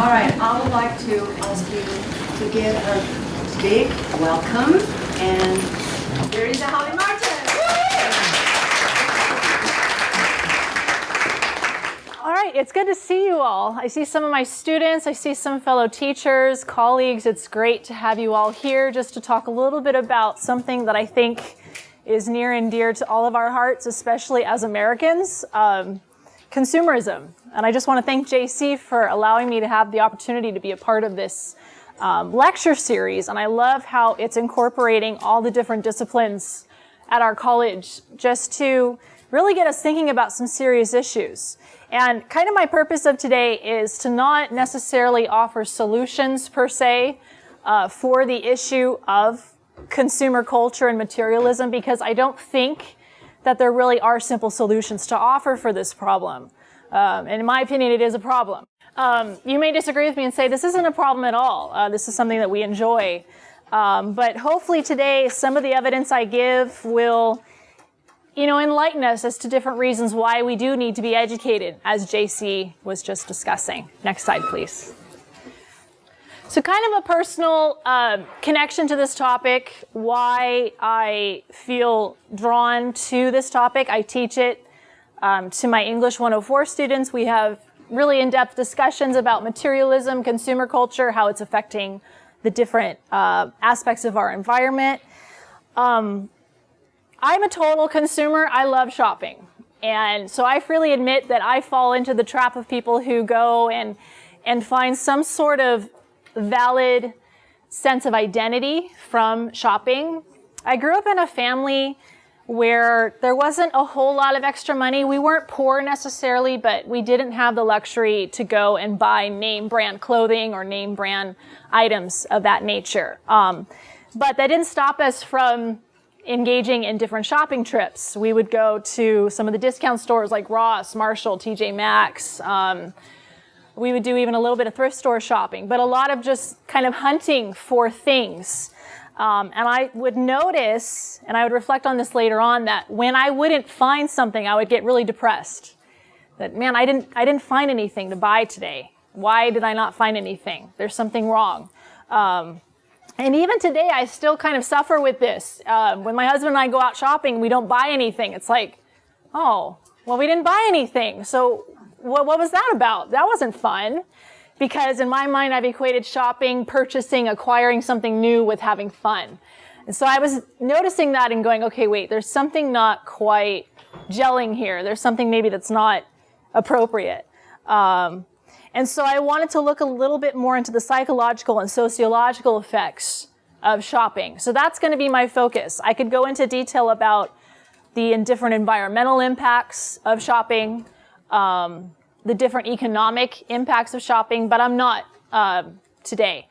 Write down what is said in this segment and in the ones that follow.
All right, I would like to ask you to give a big welcome, and here is Hollie Martin. All right, it's good to see you all. I see some of my students, I see some fellow teachers, colleagues. It's great to have you all here just to talk a little bit about something that I think is near and dear to all of our hearts, especially as Americans, consumerism. And I just want to thank JC for allowing me to have the opportunity to be a part of this lecture series. And I love how it's incorporating all the different disciplines at our college just to really get us thinking about some serious issues. And kind of my purpose of today is to not necessarily offer solutions per se for the issue of consumer culture and materialism, because I don't think that there really are simple solutions to offer for this problem. And in my opinion, it is a problem. You may disagree with me and say this isn't a problem at all. This is something that we enjoy. But hopefully today, some of the evidence I give will enlighten us as to different reasons why we do need to be educated, as JC was just discussing. Next slide, please. So kind of a personal connection to this topic, why I feel drawn to this topic. I teach it to my English 104 students. We have really in-depth discussions about materialism, consumer culture, how it's affecting the different aspects of our environment. I'm a total consumer. I love shopping. And so I freely admit that I fall into the trap of people who go and find some sort of valid sense of identity from shopping. I grew up in a family where there wasn't a whole lot of extra money. We weren't poor necessarily, but we didn't have the luxury to go and buy name brand clothing or name brand items of that nature. But that didn't stop us from engaging in different shopping trips. We would go to some of the discount stores like Ross, Marshall, TJ Maxx. We would do even a little bit of thrift store shopping, but a lot of just kind of hunting for things. And I would notice, and I would reflect on this later on, that when I wouldn't find something, I would get really depressed. That, man, I didn't find anything to buy today. Why did I not find anything? There's something wrong. And even today, I still kind of suffer with this. When my husband and I go out shopping, we don't buy anything. It's like, oh, well, we didn't buy anything. So what was that about? That wasn't fun. Because in my mind, I've equated shopping, purchasing, acquiring something new with having fun. And so I was noticing that and going, okay, wait, there's something not quite gelling here. There's something maybe that's not appropriate. And so I wanted to look a little bit more into the psychological and sociological effects of shopping. So that's going to be my focus. I could go into detail about the different environmental impacts of shopping, the different economic impacts of shopping, but I'm not today.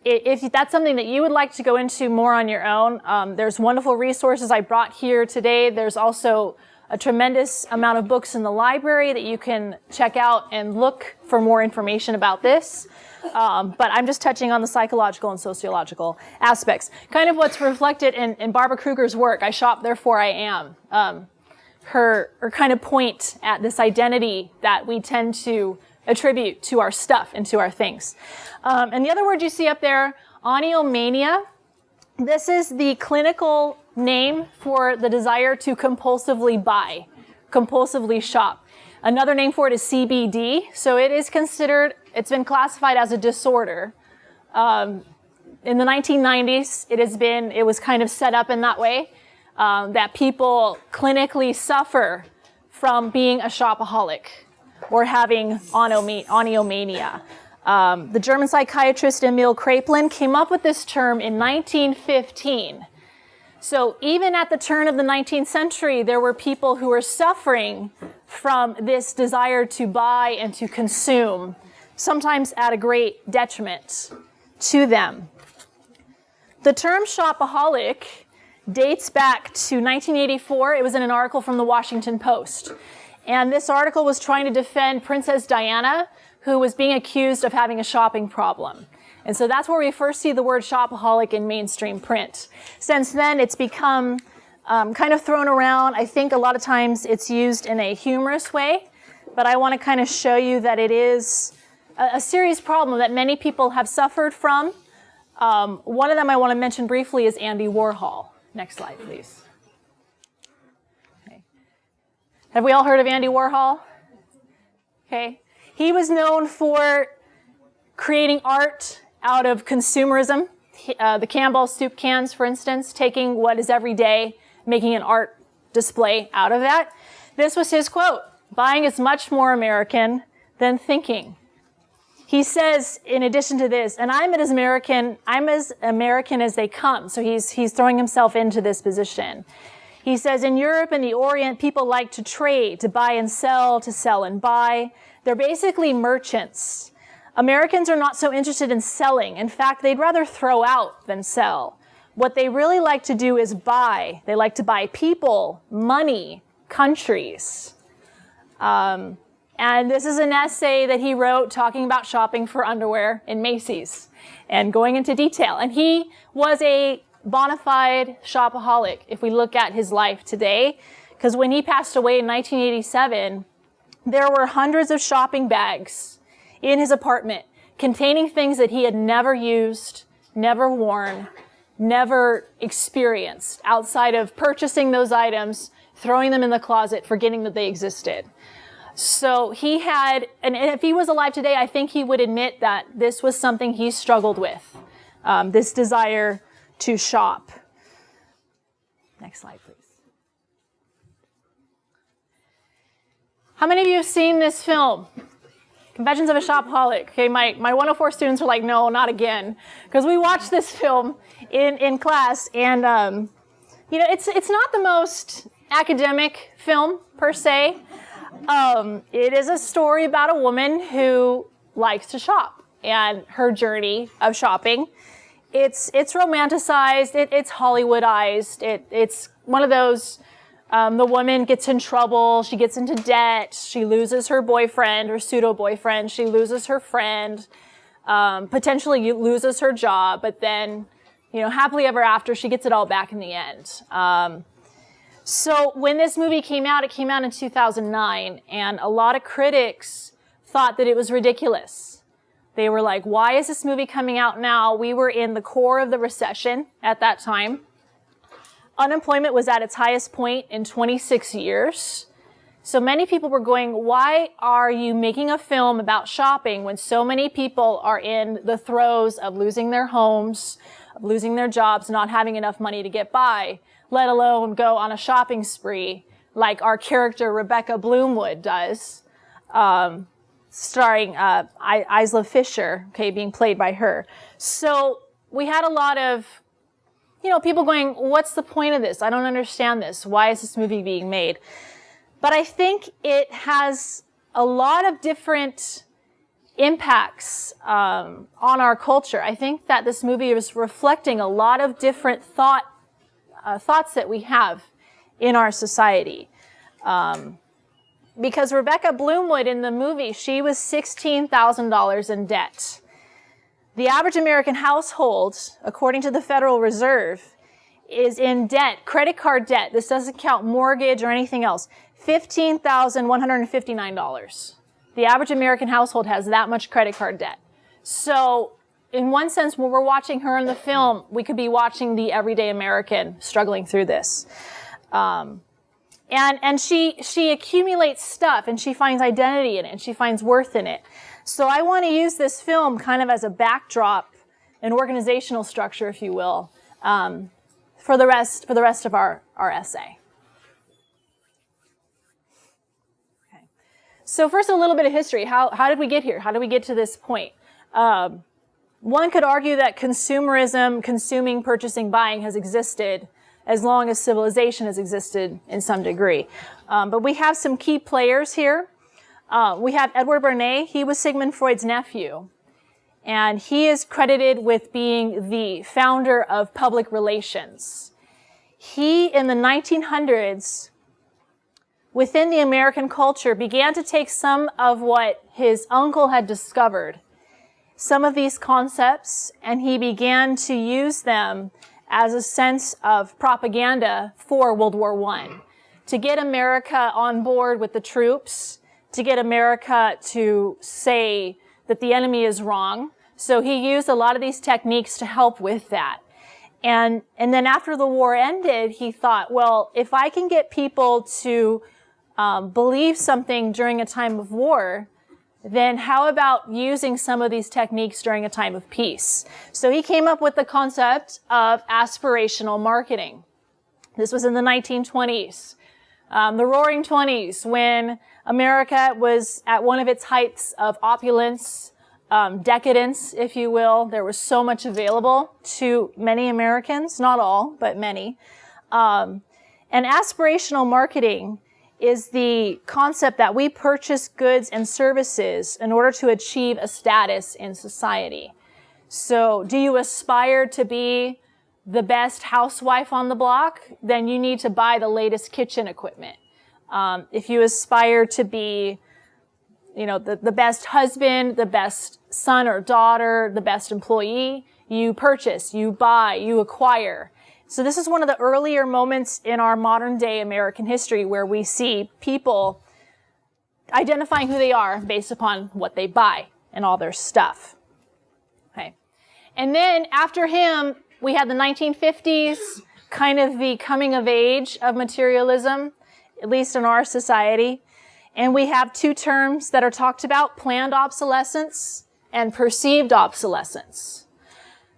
If that's something that you would like to go into more on your own, there's wonderful resources I brought here today. There's also a tremendous amount of books in the library that you can check out and look for more information about this. But I'm just touching on the psychological and sociological aspects. Kind of what's reflected in Barbara Kruger's work, I Shop, Therefore I Am. Her kind of point at this identity that we tend to attribute to our stuff and to our things. And the other word you see up there, oniomania, this is the clinical name for the desire to compulsively buy, compulsively shop. Another name for it is CBD. So it is considered, it's been classified as a disorder. In the 1990s, it was kind of set up in that way. That people clinically suffer from being a shopaholic or having oniomania. The German psychiatrist Emil Kraepelin came up with this term in 1915. So even at the turn of the 19th century, there were people who were suffering from this desire to buy and to consume, sometimes at a great detriment to them. The term shopaholic dates back to 1984. It was in an article from the Washington Post. And this article was trying to defend Princess Diana, who was being accused of having a shopping problem. And so that's where we first see the word shopaholic in mainstream print. Since then, it's become kind of thrown around. I think a lot of times it's used in a humorous way, but I want to kind of show you that it is a serious problem that many people have suffered from. One of them I want to mention briefly is Andy Warhol. Next slide, please. Okay. Have we all heard of Andy Warhol? Okay. He was known for creating art out of consumerism. The Campbell soup cans, for instance, taking what is everyday, making an art display out of that. This was his quote: "Buying is much more American than thinking." He says, in addition to this, and I'm as American as they come. So he's throwing himself into this position. He says, in Europe and the Orient, people like to trade, to buy and sell, to sell and buy. They're basically merchants. Americans are not so interested in selling. In fact, they'd rather throw out than sell. What they really like to do is buy. They like to buy people, money, countries. And this is an essay that he wrote talking about shopping for underwear in Macy's and going into detail. And he was a bona fide shopaholic if we look at his life today, because when he passed away in 1987, there were hundreds of shopping bags in his apartment containing things that he had never used, never worn, never experienced outside of purchasing those items, throwing them in the closet, forgetting that they existed. So he had, and if he was alive today, I think he would admit that this was something he struggled with, this desire to shop. Next slide, please. How many of you have seen this film? Confessions of a Shopaholic. Okay, my 104 students are like, no, not again. Because we watched this film in class, and it's not the most academic film per se. It is a story about a woman who likes to shop and her journey of shopping. It's romanticized, it's Hollywoodized, it's one of those, the woman gets in trouble, she gets into debt, she loses her boyfriend or pseudo-boyfriend, she loses her friend, potentially loses her job, but then, happily ever after, she gets it all back in the end. So when this movie came out, it came out in 2009, and a lot of critics thought that it was ridiculous. They were like, why is this movie coming out now? We were in the core of the recession at that time. Unemployment was at its highest point in 26 years. So many people were going, why are you making a film about shopping when so many people are in the throes of losing their homes, of losing their jobs, not having enough money to get by, let alone go on a shopping spree like our character Rebecca Bloomwood does, starring Isla Fisher, being played by her. So we had a lot of, people going, what's the point of this? I don't understand this. Why is this movie being made? But I think it has a lot of different impacts on our culture. I think that this movie is reflecting a lot of different thoughts that we have in our society. Because Rebecca Bloomwood in the movie, she was $16,000 in debt. The average American household, according to the Federal Reserve, is in debt, credit card debt. This doesn't count mortgage or anything else. $15,159. The average American household has that much credit card debt. So in one sense, when we're watching her in the film, we could be watching the everyday American struggling through this. And she accumulates stuff, and she finds identity in it, and she finds worth in it. So I want to use this film kind of as a backdrop, an organizational structure, if you will, for the rest of our essay. Okay. So first, a little bit of history. How did we get here? How did we get to this point? One could argue that consumerism, consuming, purchasing, buying has existed as long as civilization has existed in some degree. But we have some key players here. We have Edward Bernays. He was Sigmund Freud's nephew. And he is credited with being the founder of public relations. He, in the 1900s, within the American culture, began to take some of what his uncle had discovered, some of these concepts, and he began to use them as a sense of propaganda for World War I, to get America on board with the troops, to get America to say that the enemy is wrong. So he used a lot of these techniques to help with that. And then after the war ended, he thought, well, if I can get people to believe something during a time of war, then how about using some of these techniques during a time of peace? So he came up with the concept of aspirational marketing. This was in the 1920s, the Roaring 20s, when America was at one of its heights of opulence, decadence, if you will. There was so much available to many Americans, not all, but many. And aspirational marketing is the concept that we purchase goods and services in order to achieve a status in society. So do you aspire to be the best housewife on the block? Then you need to buy the latest kitchen equipment. If you aspire to be, the best husband, the best son or daughter, the best employee, you purchase, you buy, you acquire. So this is one of the earlier moments in our modern day American history where we see people identifying who they are based upon what they buy and all their stuff. Okay. And then after him, we had the 1950s, kind of the coming of age of materialism, at least in our society. And we have two terms that are talked about, planned obsolescence and perceived obsolescence.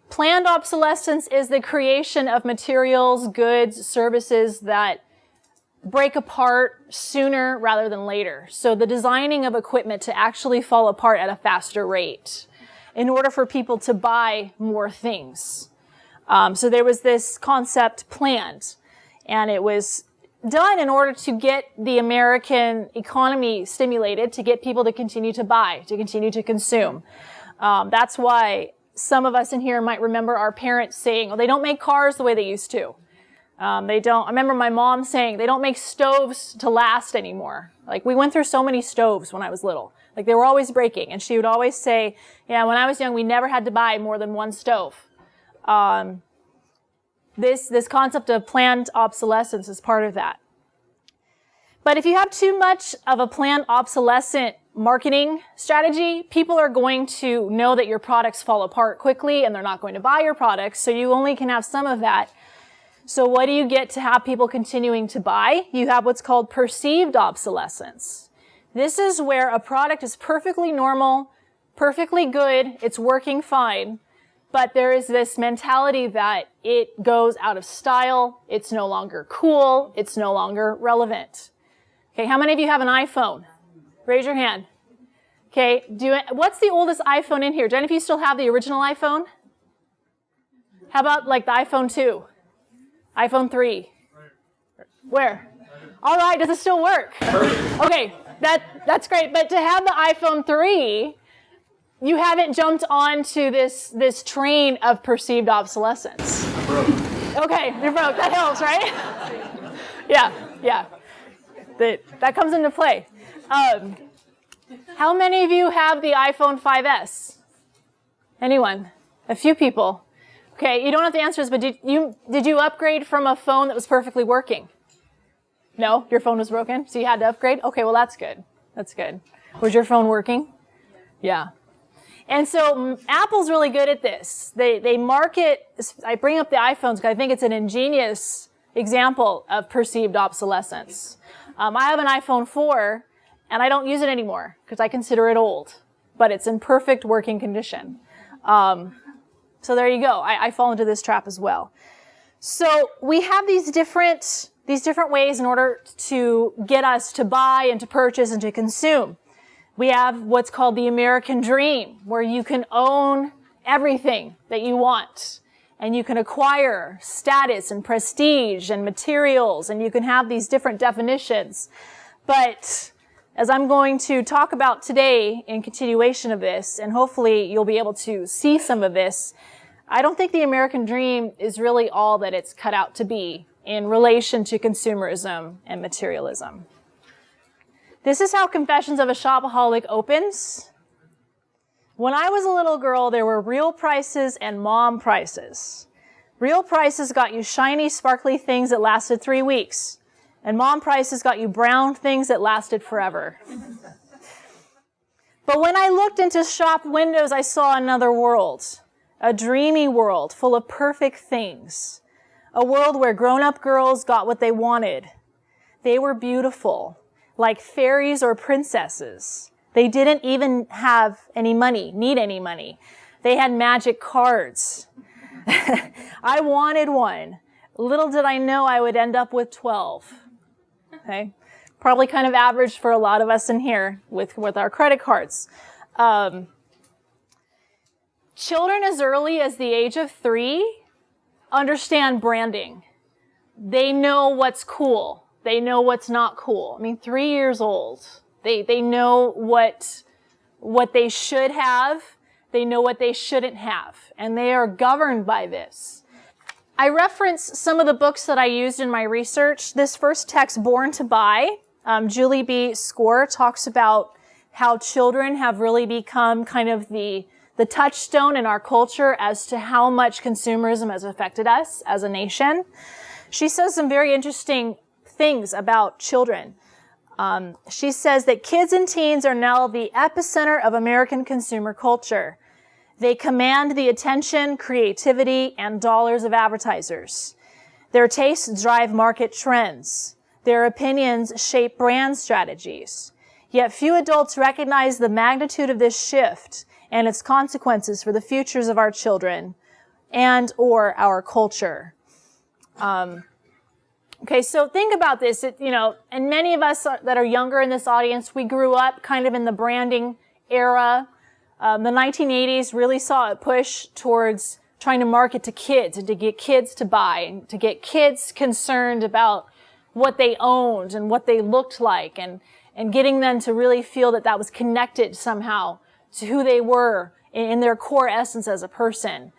Planned obsolescence is the creation of materials, goods, services that break apart sooner rather than later. So the designing of equipment to actually fall apart at a faster rate in order for people to buy more things. So there was this concept planned, and it was done in order to get the American economy stimulated, to get people to continue to buy, to continue to consume. That's why some of us in here might remember our parents saying, oh, they don't make cars the way they used to. They don't. I remember my mom saying, they don't make stoves to last anymore. Like, we went through so many stoves when I was little. Like, they were always breaking. And she would always say, yeah, when I was young, we never had to buy more than one stove. This concept of planned obsolescence is part of that. But if you have too much of a planned obsolescent marketing strategy, people are going to know that your products fall apart quickly and they're not going to buy your products, so you only can have some of that. So what do you get to have people continuing to buy? You have what's called perceived obsolescence. This is where a product is perfectly normal, perfectly good, it's working fine, but there is this mentality that it goes out of style, it's no longer cool, it's no longer relevant. Okay, how many of you have an iPhone? Raise your hand. Okay, what's the oldest iPhone in here? Do any of you still have the original iPhone? How about like the iPhone 2? iPhone 3? Where? All right, does it still work? Okay, that's great. But to have the iPhone 3, you haven't jumped onto this train of perceived obsolescence. Okay, you're broke. That helps, right? Yeah. That comes into play. How many of you have the iPhone 5S? Anyone? A few people. Okay, you don't have to answer this, but did you upgrade from a phone that was perfectly working? No? Your phone was broken? So you had to upgrade? Okay, well that's good. That's good. Was your phone working? Yeah. And so Apple's really good at this. They market, I bring up the iPhones because I think it's an ingenious example of perceived obsolescence. I have an iPhone 4, and I don't use it anymore because I consider it old, but it's in perfect working condition. So there you go. I fall into this trap as well. So we have these different ways in order to get us to buy and to purchase and to consume. We have what's called the American dream, where you can own everything that you want. And you can acquire status and prestige and materials, and you can have these different definitions. But as I'm going to talk about today in continuation of this, and hopefully you'll be able to see some of this, I don't think the American dream is really all that it's cut out to be in relation to consumerism and materialism. This is how Confessions of a Shopaholic opens. When I was a little girl, there were real prices and mom prices. Real prices got you shiny, sparkly things that lasted 3 weeks. And mom prices got you brown things that lasted forever. But when I looked into shop windows, I saw another world, a dreamy world full of perfect things, a world where grown-up girls got what they wanted. They were beautiful, like fairies or princesses. They didn't even have any money, need any money. They had magic cards. I wanted one. Little did I know I would end up with 12. Okay? Probably kind of average for a lot of us in here with our credit cards. Children as early as the age of 3 understand branding. They know what's cool. They know what's not cool. I mean, 3 years old. They know what they should have. They know what they shouldn't have. And they are governed by this. I reference some of the books that I used in my research. This first text, Born to Buy, Julie B. Score talks about how children have really become kind of the touchstone in our culture as to how much consumerism has affected us as a nation. She says some very interesting things about children. She says that kids and teens are now the epicenter of American consumer culture. They command the attention, creativity, and dollars of advertisers. Their tastes drive market trends. Their opinions shape brand strategies. Yet few adults recognize the magnitude of this shift and its consequences for the futures of our children and or our culture. Okay, so think about this, and many of us that are younger in this audience, we grew up kind of in the branding era. The 1980s really saw a push towards trying to market to kids and to get kids to buy and to get kids concerned about what they owned and what they looked like and getting them to really feel that that was connected somehow to who they were in their core essence as a person.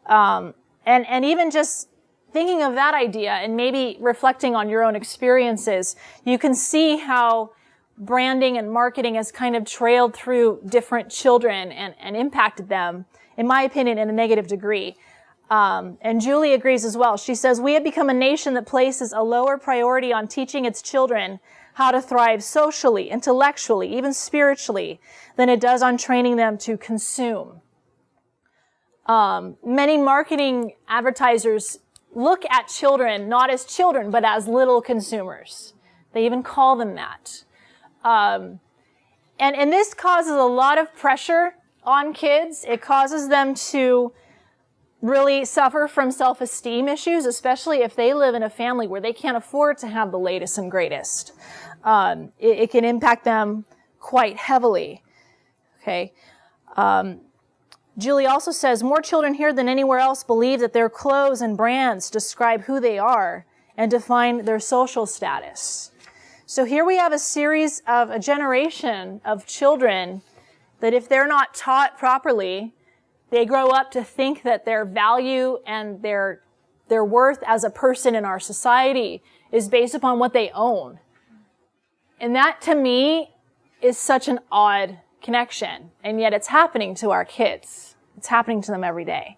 And even just thinking of that idea and maybe reflecting on your own experiences, you can see how branding and marketing has kind of trailed through different children and impacted them, in my opinion, in a negative degree. And Julie agrees as well. She says, we have become a nation that places a lower priority on teaching its children how to thrive socially, intellectually, even spiritually, than it does on training them to consume. Many marketing advertisers look at children not as children, but as little consumers. They even call them that. And this causes a lot of pressure on kids. It causes them to really suffer from self-esteem issues, especially if they live in a family where they can't afford to have the latest and greatest. It can impact them quite heavily. Okay. Julie also says, more children here than anywhere else believe that their clothes and brands describe who they are and define their social status. So here we have a generation of children that if they're not taught properly, they grow up to think that their value and their worth as a person in our society is based upon what they own. And that, to me, is such an odd connection. And yet it's happening to our kids. It's happening to them every day.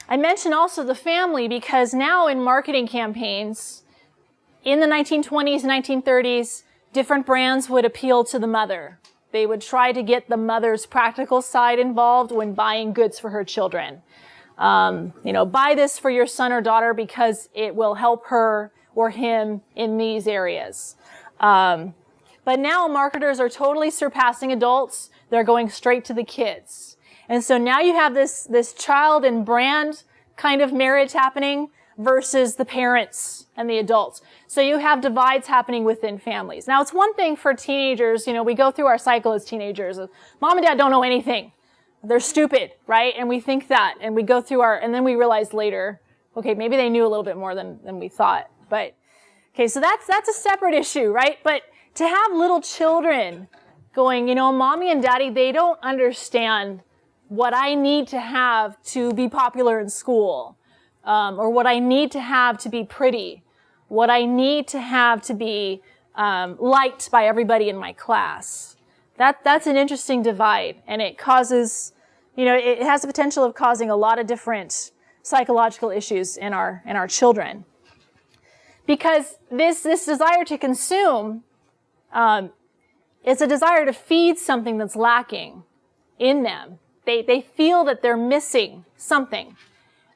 I mention also the family because now in marketing campaigns, in the 1920s, 1930s, different brands would appeal to the mother. They would try to get the mother's practical side involved when buying goods for her children. Buy this for your son or daughter because it will help her or him in these areas. But now marketers are totally surpassing adults. They're going straight to the kids. And so now you have this child and brand kind of marriage happening versus the parents and the adults. So you have divides happening within families. Now, it's one thing for teenagers, we go through our cycle as teenagers. Mom and dad don't know anything. They're stupid, right? And we think that, and we go through and then we realize later, okay, maybe they knew a little bit more than we thought. But, okay, so that's a separate issue, right? But to have little children going, mommy and daddy, they don't understand what I need to have to be popular in school. Or what I need to have to be pretty, what I need to have to be liked by everybody in my class. That's an interesting divide, and it causes, it has the potential of causing a lot of different psychological issues in our children. Because this desire to consume it's a desire to feed something that's lacking in them. They feel that they're missing something.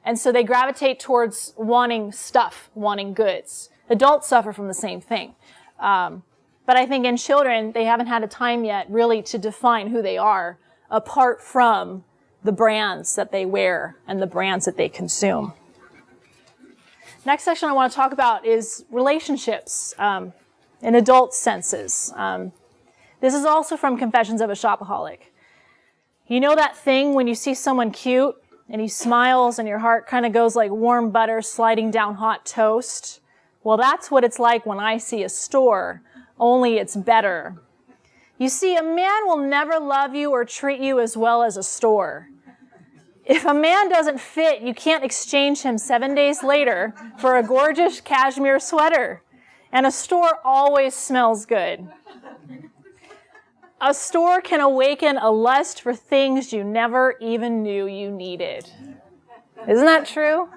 And so they gravitate towards wanting stuff, wanting goods. Adults suffer from the same thing. But I think in children, they haven't had a time yet really to define who they are apart from the brands that they wear and the brands that they consume. Next section I want to talk about is relationships in adult senses. This is also from Confessions of a Shopaholic. You know that thing when you see someone cute and he smiles and your heart kind of goes like warm butter sliding down hot toast? Well, that's what it's like when I see a store, only it's better. You see, a man will never love you or treat you as well as a store. If a man doesn't fit, you can't exchange him 7 days later for a gorgeous cashmere sweater. And a store always smells good. A store can awaken a lust for things you never even knew you needed. Isn't that true?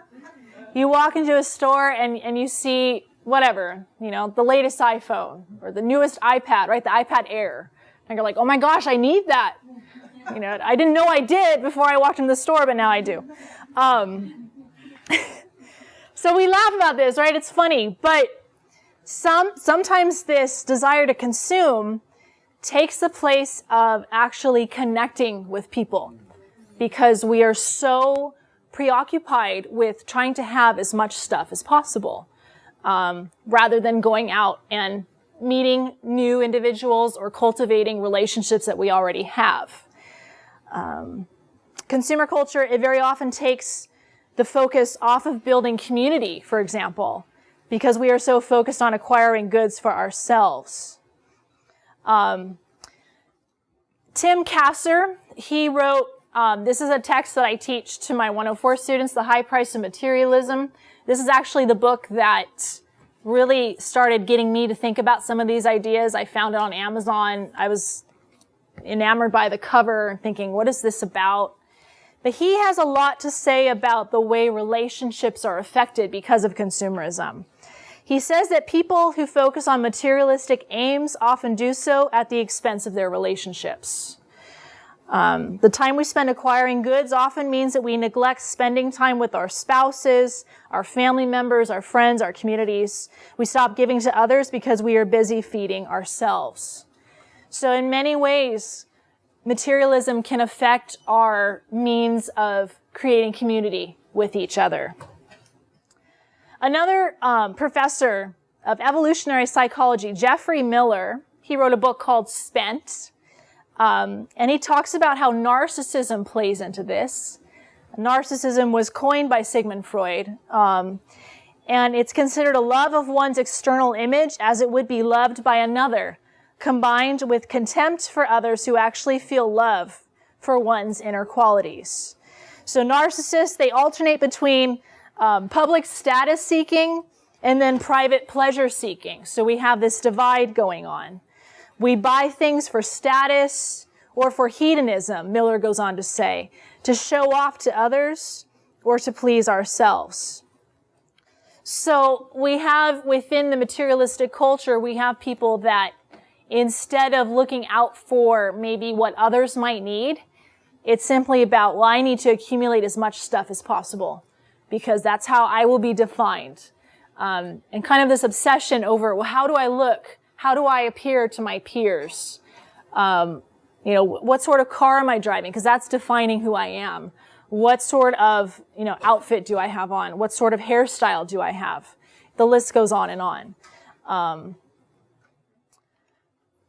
You walk into a store and you see whatever, the latest iPhone or the newest iPad, right? The iPad Air. And you're like, oh my gosh, I need that. I didn't know I did before I walked into the store, but now I do. So we laugh about this, right? It's funny, but sometimes this desire to consume takes the place of actually connecting with people because we are so preoccupied with trying to have as much stuff as possible rather than going out and meeting new individuals or cultivating relationships that we already have. Consumer culture, it very often takes the focus off of building community, for example, because we are so focused on acquiring goods for ourselves. Tim Kasser, he wrote, this is a text that I teach to my 104 students, The High Price of Materialism. This is actually the book that really started getting me to think about some of these ideas. I found it on Amazon. I was enamored by the cover and thinking, what is this about? But he has a lot to say about the way relationships are affected because of consumerism. He says that people who focus on materialistic aims often do so at the expense of their relationships. The time we spend acquiring goods often means that we neglect spending time with our spouses, our family members, our friends, our communities. We stop giving to others because we are busy feeding ourselves. So in many ways, materialism can affect our means of creating community with each other. Another professor of evolutionary psychology, Jeffrey Miller, he wrote a book called Spent, and he talks about how narcissism plays into this. Narcissism was coined by Sigmund Freud, and it's considered a love of one's external image as it would be loved by another, combined with contempt for others who actually feel love for one's inner qualities. So narcissists, they alternate between public status seeking and then private pleasure seeking. So we have this divide going on. We buy things for status or for hedonism, Miller goes on to say, to show off to others or to please ourselves. So we have within the materialistic culture, we have people that instead of looking out for maybe what others might need, it's simply about, well, I need to accumulate as much stuff as possible because that's how I will be defined. And kind of this obsession over, well, how do I look? How do I appear to my peers? What sort of car am I driving? Because that's defining who I am. What sort of, outfit do I have on? What sort of hairstyle do I have? The list goes on and on.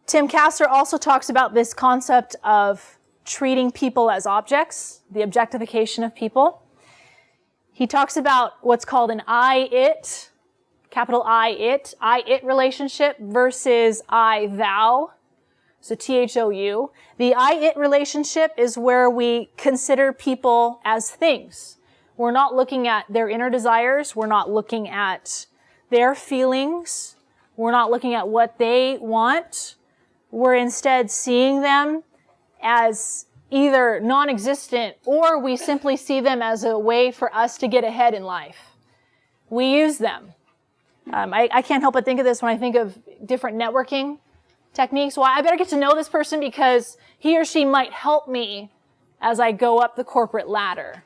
Tim Kasser also talks about this concept of treating people as objects, the objectification of people. He talks about what's called an I-it, capital I-it relationship versus I-thou, so T-H-O-U. The I-it relationship is where we consider people as things. We're not looking at their inner desires. We're not looking at their feelings. We're not looking at what they want. We're instead seeing them as either non-existent or we simply see them as a way for us to get ahead in life. We use them. I can't help but think of this when I think of different networking techniques. Well, I better get to know this person because he or she might help me as I go up the corporate ladder.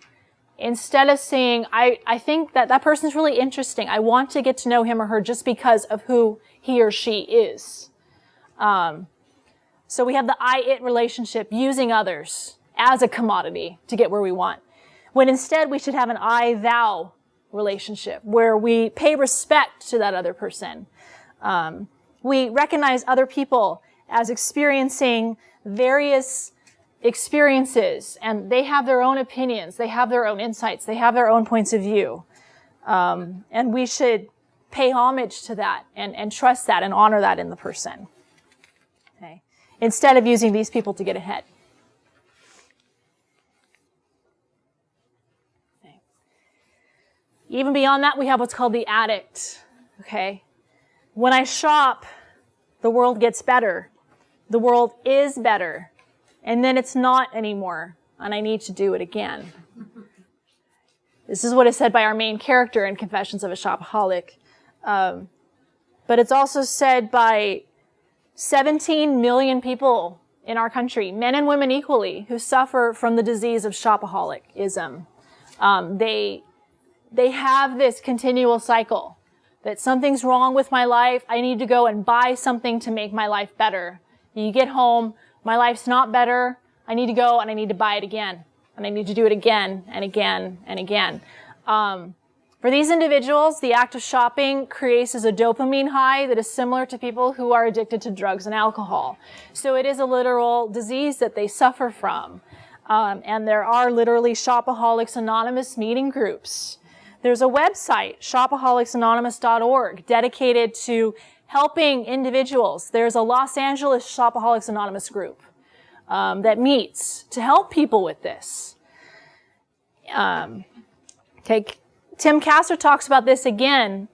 Instead of saying, I think that person's really interesting. I want to get to know him or her just because of who he or she is. So we have the I-it relationship, using others as a commodity to get where we want. When instead we should have an I-thou relationship where we pay respect to that other person. We recognize other people as experiencing various experiences, and they have their own opinions, they have their own insights, they have their own points of view. And we should pay homage to that and trust that and honor that in the person. Okay. Instead of using these people to get ahead. Okay. Even beyond that, we have what's called the addict. Okay. When I shop, the world gets better. The world is better. And then it's not anymore, and I need to do it again. This is what is said by our main character in Confessions of a Shopaholic. But it's also said by 17 million people in our country, men and women equally, who suffer from the disease of shopaholicism. They have this continual cycle that something's wrong with my life. I need to go and buy something to make my life better. You get home, my life's not better. I need to go and I need to buy it again. And I need to do it again and again and again. For these individuals, the act of shopping creates a dopamine high that is similar to people who are addicted to drugs and alcohol. So it is a literal disease that they suffer from. And there are literally Shopaholics Anonymous meeting groups. There's a website, shopaholicsanonymous.org, dedicated to helping individuals. There's a Los Angeles Shopaholics Anonymous group that meets to help people with this. Tim Kasser talks about this again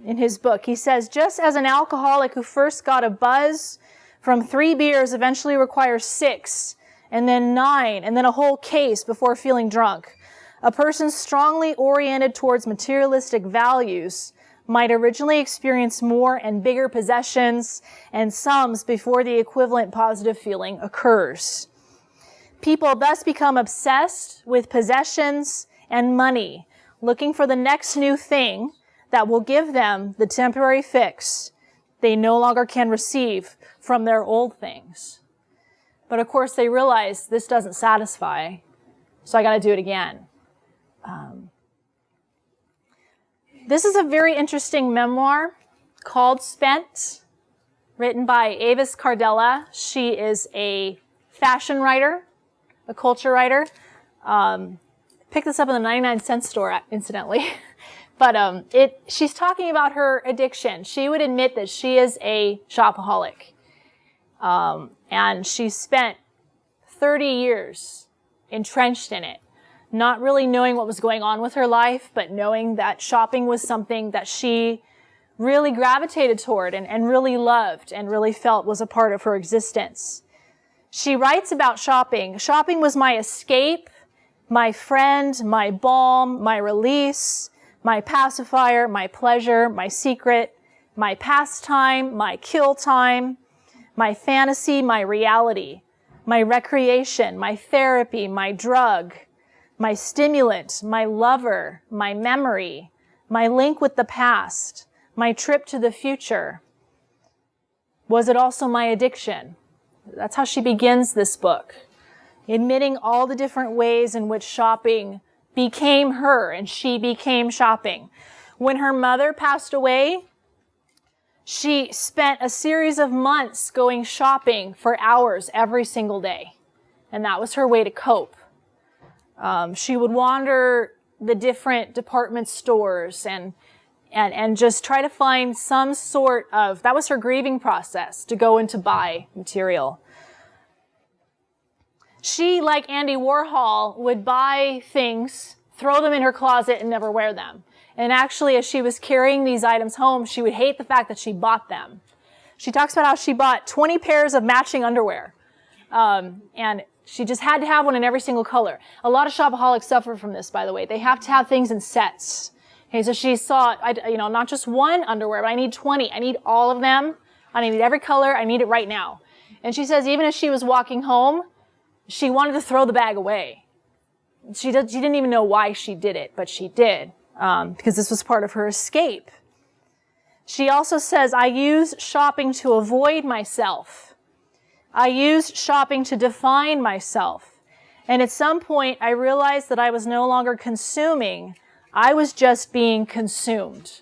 in his book. He says, just as an alcoholic who first got a buzz from 3 beers eventually requires 6, and then 9, and then a whole case before feeling drunk, a person strongly oriented towards materialistic values might originally experience more and bigger possessions and sums before the equivalent positive feeling occurs. People thus become obsessed with possessions and money, looking for the next new thing that will give them the temporary fix they no longer can receive from their old things. But of course they realize this doesn't satisfy, so I gotta do it again. This is a very interesting memoir called Spent, written by Avis Cardella. She is a fashion writer, a culture writer. Picked this up in the 99-cent store, incidentally. But she's talking about her addiction. She would admit that she is a shopaholic. And she spent 30 years entrenched in it, not really knowing what was going on with her life, but knowing that shopping was something that she really gravitated toward and really loved and really felt was a part of her existence. She writes about shopping. Shopping was my escape, my friend, my balm, my release, my pacifier, my pleasure, my secret, my pastime, my kill time, my fantasy, my reality, my recreation, my therapy, my drug, my stimulant, my lover, my memory, my link with the past, my trip to the future. Was it also my addiction? That's how she begins this book, admitting all the different ways in which shopping became her and she became shopping. When her mother passed away, she spent a series of months going shopping for hours every single day. And that was her way to cope. She would wander the different department stores and just try to find some sort of, that was her grieving process, to go and to buy material. She, like Andy Warhol, would buy things, throw them in her closet, and never wear them. And actually, as she was carrying these items home, she would hate the fact that she bought them. She talks about how she bought 20 pairs of matching underwear. And she just had to have one in every single color. A lot of shopaholics suffer from this, by the way. They have to have things in sets. Okay, so she saw, not just one underwear, but I need 20. I need all of them. I need every color. I need it right now. And she says even as she was walking home, she wanted to throw the bag away. She didn't even know why she did it, but she did, because this was part of her escape. She also says, I use shopping to avoid myself. I use shopping to define myself. And at some point, I realized that I was no longer consuming. I was just being consumed.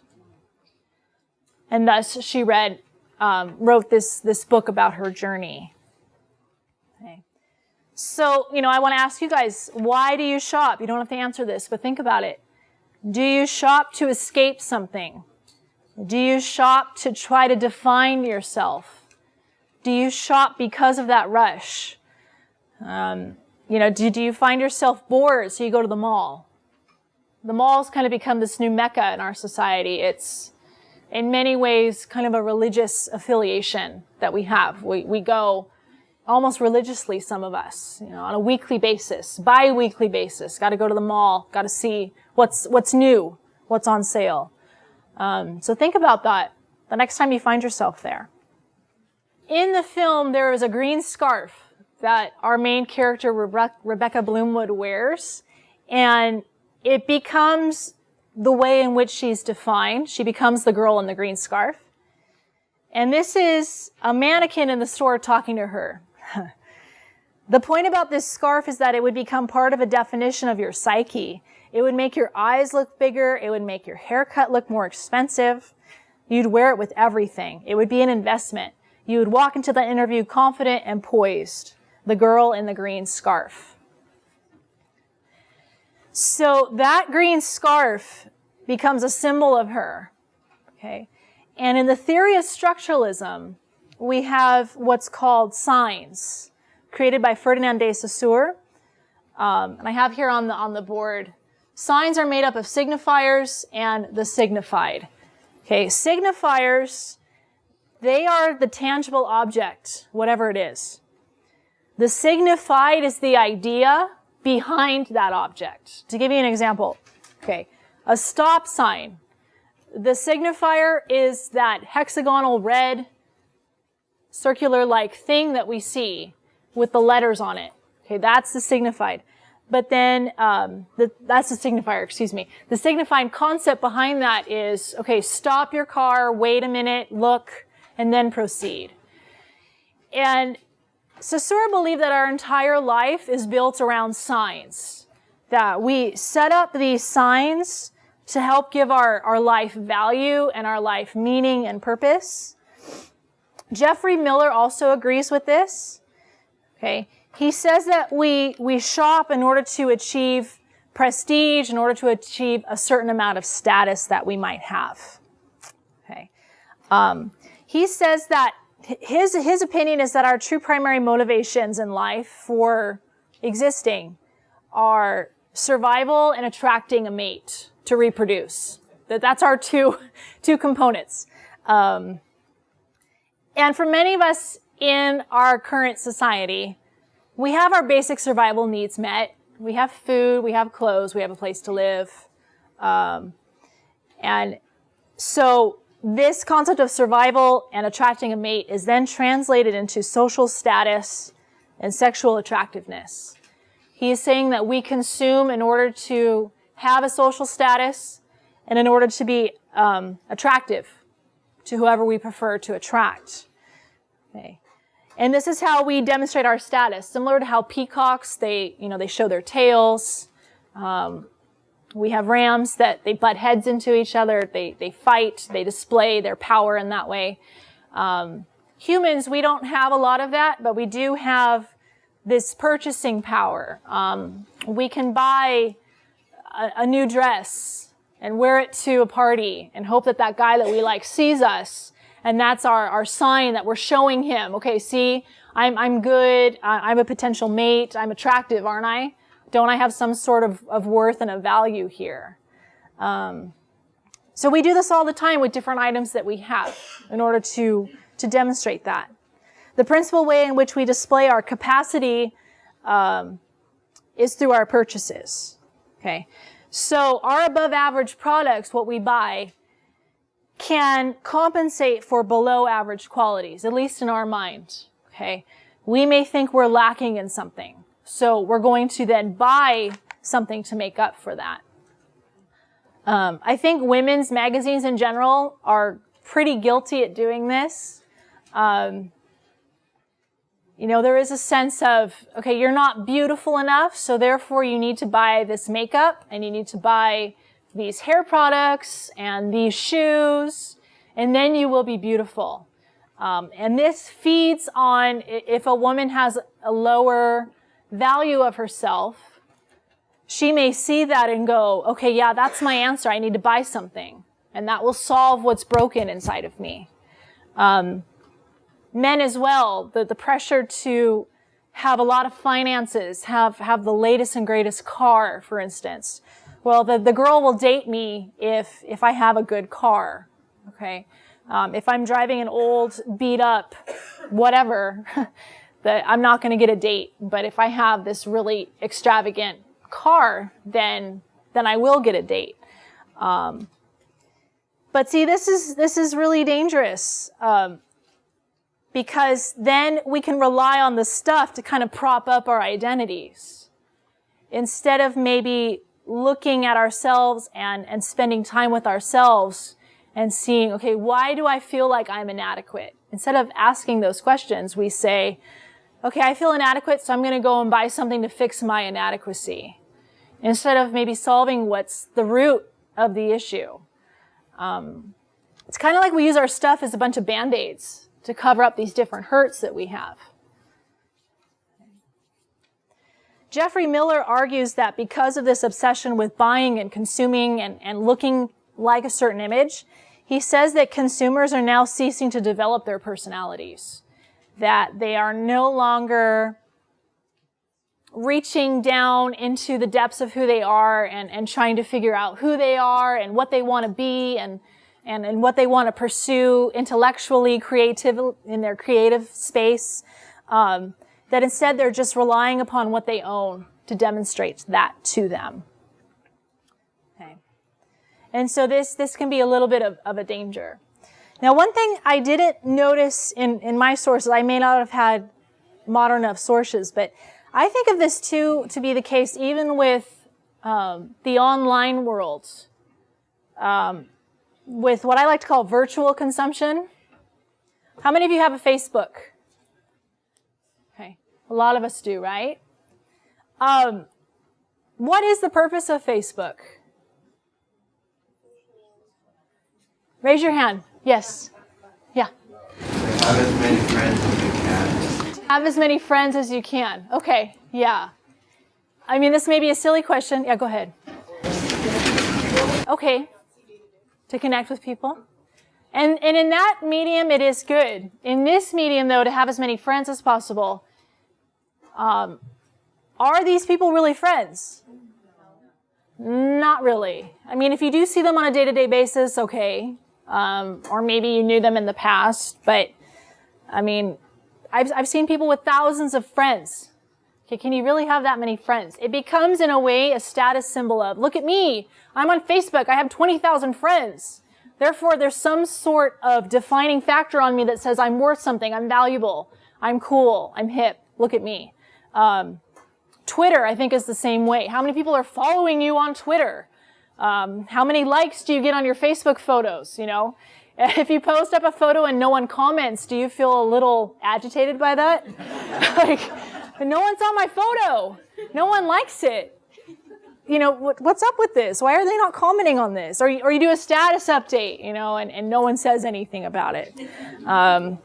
And thus she wrote this book about her journey. Okay. So, I want to ask you guys, why do you shop? You don't have to answer this, but think about it. Do you shop to escape something? Do you shop to try to define yourself? Do you shop because of that rush? Do you find yourself bored so you go to the mall? The mall's kind of become this new mecca in our society. It's in many ways kind of a religious affiliation that we have. We go almost religiously, some of us, on a weekly basis, bi-weekly basis. Got to go to the mall, got to see what's new, what's on sale. So think about that the next time you find yourself there. In the film, there is a green scarf that our main character, Rebecca Bloomwood, wears, and it becomes the way in which she's defined. She becomes the girl in the green scarf. And this is a mannequin in the store talking to her. The point about this scarf is that it would become part of a definition of your psyche. It would make your eyes look bigger. It would make your haircut look more expensive. You'd wear it with everything. It would be an investment. You would walk into the interview confident and poised. The girl in the green scarf. So that green scarf becomes a symbol of her. Okay? And in the theory of structuralism, we have what's called signs, created by Ferdinand de Saussure. And I have here on the board, signs are made up of signifiers and the signified. Okay, signifiers, they are the tangible object, whatever it is. The signified is the idea behind that object. To give you an example, okay, a stop sign. The signifier is that hexagonal red circular-like thing that we see with the letters on it. Okay, that's the signified. But then, that's the signifier, excuse me. The signifying concept behind that is, okay, stop your car, wait a minute, look, and then proceed. And Saussure believed that our entire life is built around signs. That we set up these signs to help give our life value and our life meaning and purpose. Jeffrey Miller also agrees with this. Okay. He says that we shop in order to achieve prestige, in order to achieve a certain amount of status that we might have. Okay. He says that his opinion is that our true primary motivations in life for existing are survival and attracting a mate to reproduce. That's our two components. And for many of us in our current society, we have our basic survival needs met. We have food, we have clothes, we have a place to live. And so this concept of survival and attracting a mate is then translated into social status and sexual attractiveness. He is saying that we consume in order to have a social status and in order to be attractive to whoever we prefer to attract. Okay. And this is how we demonstrate our status, similar to how peacocks, they show their tails. We have rams that they butt heads into each other. They fight. They display their power in that way. Humans, we don't have a lot of that, but we do have this purchasing power. We can buy a new dress and wear it to a party and hope that that guy that we like sees us. And that's our sign that we're showing him. Okay, see, I'm good. I'm a potential mate. I'm attractive, aren't I? Don't I have some sort of worth and a value here? So we do this all the time with different items that we have in order to demonstrate that. The principal way in which we display our capacity is through our purchases. Okay, so our above average products, what we buy, can compensate for below average qualities, at least in our mind, okay? We may think we're lacking in something, so we're going to then buy something to make up for that. I think women's magazines in general are pretty guilty at doing this. You know, there is a sense of, okay, you're not beautiful enough, so therefore you need to buy this makeup, and you need to buy these hair products and these shoes, and then you will be beautiful. And this feeds on, if a woman has a lower value of herself, she may see that and go, okay, yeah, that's my answer. I need to buy something. And that will solve what's broken inside of me. Men as well, the pressure to have a lot of finances, have the latest and greatest car, for instance. Well, the girl will date me if I have a good car, okay? If I'm driving an old, beat up, whatever, I'm not going to get a date. But if I have this really extravagant car, then I will get a date. But see, this is really dangerous, because then we can rely on the stuff to kind of prop up our identities instead of maybe looking at ourselves and spending time with ourselves and seeing, okay, why do I feel like I'm inadequate? Instead of asking those questions, we say, okay, I feel inadequate, so I'm going to go and buy something to fix my inadequacy. Instead of maybe solving what's the root of the issue. It's kind of like we use our stuff as a bunch of Band-Aids to cover up these different hurts that we have. Jeffrey Miller argues that because of this obsession with buying and consuming and looking like a certain image, he says that consumers are now ceasing to develop their personalities, that they are no longer reaching down into the depths of who they are and trying to figure out who they are and what they want to be and what they want to pursue intellectually, in their creative space. That instead they're just relying upon what they own to demonstrate that to them. Okay. And so this can be a little bit of a danger. Now, one thing I didn't notice in my sources, I may not have had modern enough sources, but I think of this too to be the case even with the online world, with what I like to call virtual consumption. How many of you have a Facebook? Okay, a lot of us do, right? What is the purpose of Facebook? Raise your hand. Yes. Yeah. Have as many friends as you can. Have as many friends as you can. Okay, yeah. I mean, this may be a silly question. Yeah, go ahead. Okay. To connect with people. And in that medium, it is good. In this medium, though, to have as many friends as possible, are these people really friends? Not really. I mean, if you do see them on a day-to-day basis, okay. Or maybe you knew them in the past, but I mean, I've seen people with thousands of friends. Okay, can you really have that many friends? It becomes, in a way, a status symbol of, look at me, I'm on Facebook, I have 20,000 friends. Therefore, there's some sort of defining factor on me that says I'm worth something, I'm valuable, I'm cool, I'm hip, look at me. Twitter, I think, is the same way. How many people are following you on Twitter? How many likes do you get on your Facebook photos, you know? If you post up a photo and no one comments, do you feel a little agitated by that? Like, no one saw my photo. No one likes it. You know, what's up with this? Why are they not commenting on this? Or you do a status update, you know, and no one says anything about it. And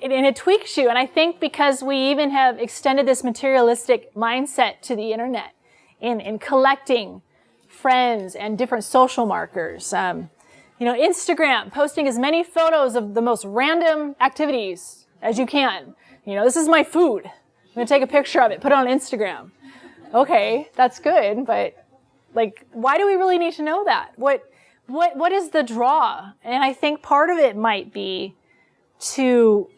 it tweaks you. And I think because we even have extended this materialistic mindset to the internet in collecting friends and different social markers. You know, Instagram, posting as many photos of the most random activities as you can. You know, this is my food. I'm going to take a picture of it, put it on Instagram. Okay, that's good, but like, why do we really need to know that? What is the draw? And I think part of it might be to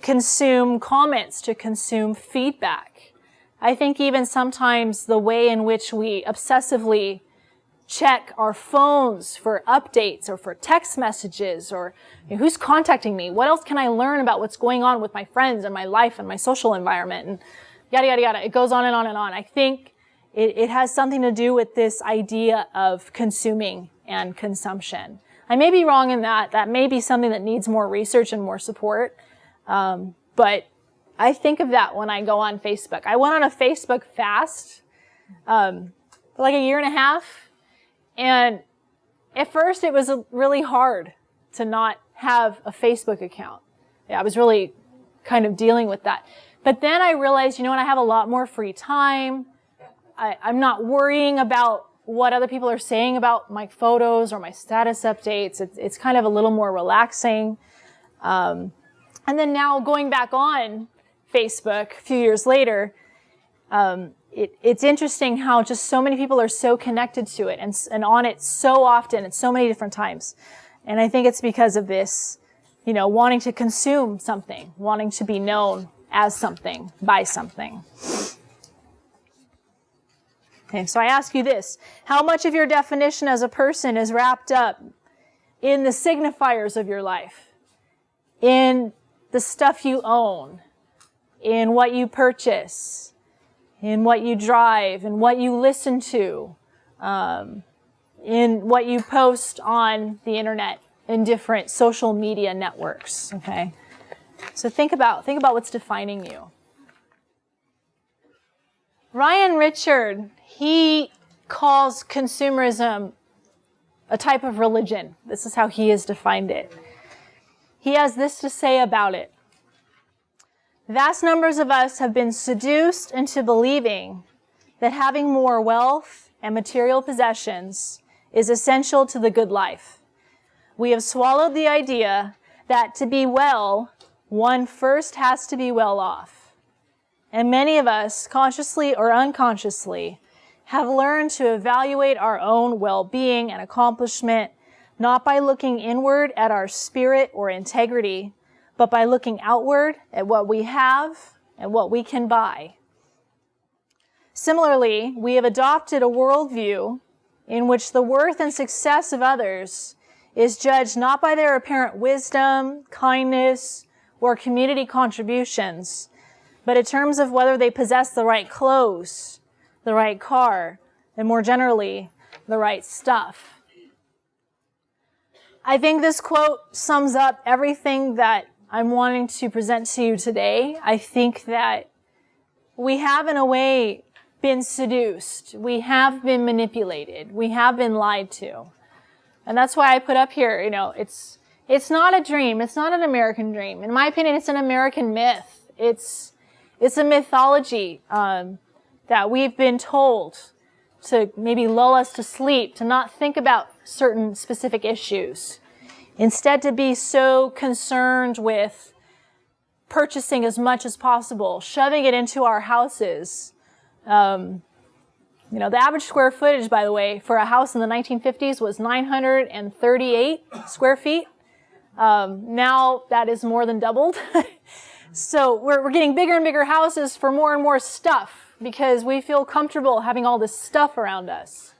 consume comments, to consume feedback. I think even sometimes the way in which we obsessively check our phones for updates or for text messages or who's contacting me? What else can I learn about what's going on with my friends and my life and my social environment? And yada, yada, yada. It goes on and on and on. I think it has something to do with this idea of consuming and consumption. I may be wrong in that. That may be something that needs more research and more support. But I think of that when I go on Facebook. I went on a Facebook fast for like a year and a half. And at first it was really hard to not have a Facebook account. Yeah, I was really kind of dealing with that. But then I realized, you know what, I have a lot more free time. I'm not worrying about what other people are saying about my photos or my status updates. It's kind of a little more relaxing. And then now going back on Facebook a few years later, it's interesting how just so many people are so connected to it and on it so often at so many different times. And I think it's because of this, wanting to consume something, wanting to be known as something, by something. Okay, so I ask you this. How much of your definition as a person is wrapped up in the signifiers of your life? In the stuff you own? In what you purchase? In what you drive? In what you listen to? In what you post on the internet in different social media networks, okay? So think about what's defining you. Ryan Richard, he calls consumerism a type of religion. This is how he has defined it. He has this to say about it. Vast numbers of us have been seduced into believing that having more wealth and material possessions is essential to the good life. We have swallowed the idea that to be well, one first has to be well off. And many of us, consciously or unconsciously, have learned to evaluate our own well-being and accomplishment not by looking inward at our spirit or integrity, but by looking outward at what we have and what we can buy. Similarly, we have adopted a worldview in which the worth and success of others is judged not by their apparent wisdom, kindness, or community contributions, but in terms of whether they possess the right clothes, the right car, and more generally, the right stuff. I think this quote sums up everything that I'm wanting to present to you today. I think that we have, in a way, been seduced. We have been manipulated. We have been lied to. And that's why I put up here, it's not a dream. It's not an American dream. In my opinion, it's an American myth. It's a mythology that we've been told to maybe lull us to sleep, to not think about certain specific issues. Instead, to be so concerned with purchasing as much as possible, shoving it into our houses. The average square footage, by the way, for a house in the 1950s was 938 square feet. Now that is more than doubled. So we're getting bigger and bigger houses for more and more stuff because we feel comfortable having all this stuff around us.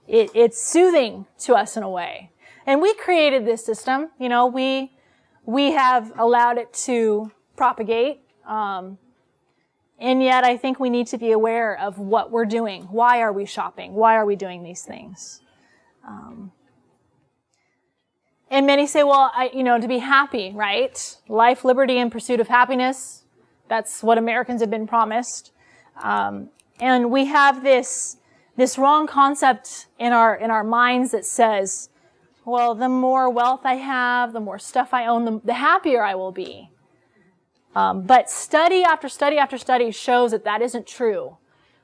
It's soothing to us in a way. And we created this system. We have allowed it to propagate. And yet I think we need to be aware of what we're doing. Why are we shopping? Why are we doing these things? And many say, well, to be happy, right? Life, liberty, and pursuit of happiness. That's what Americans have been promised. And we have this wrong concept in our minds that says, well, the more wealth I have, the more stuff I own, the happier I will be. But study after study after study shows that isn't true.